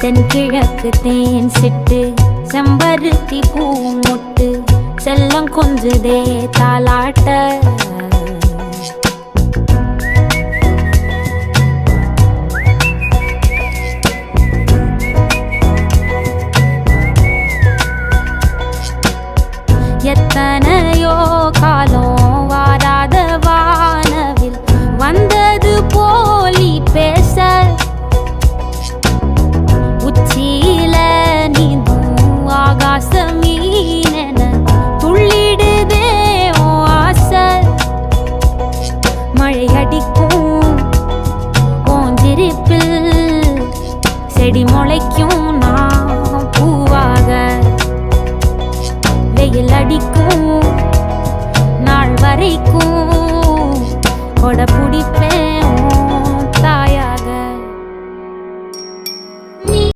தென்கிழக்கு தேன் சிட்டு செம்பருத்தி பூ முட்டு செல்லம் கொஞ்சுதே தாலாட்ட எத்தனையோ காலம் வாராத வானவில் வந்தது போலி பேச உச்சியில நீந்தும் ஆகாச மீனென துள்ளிடுதே உன் ஆசை மழை அடிக்கும் ஓஞ்சிருப்பில் செடி முளைக்கும் நான் பூவாக வெயில் அடிக்கும் நாள் வரைக்கும்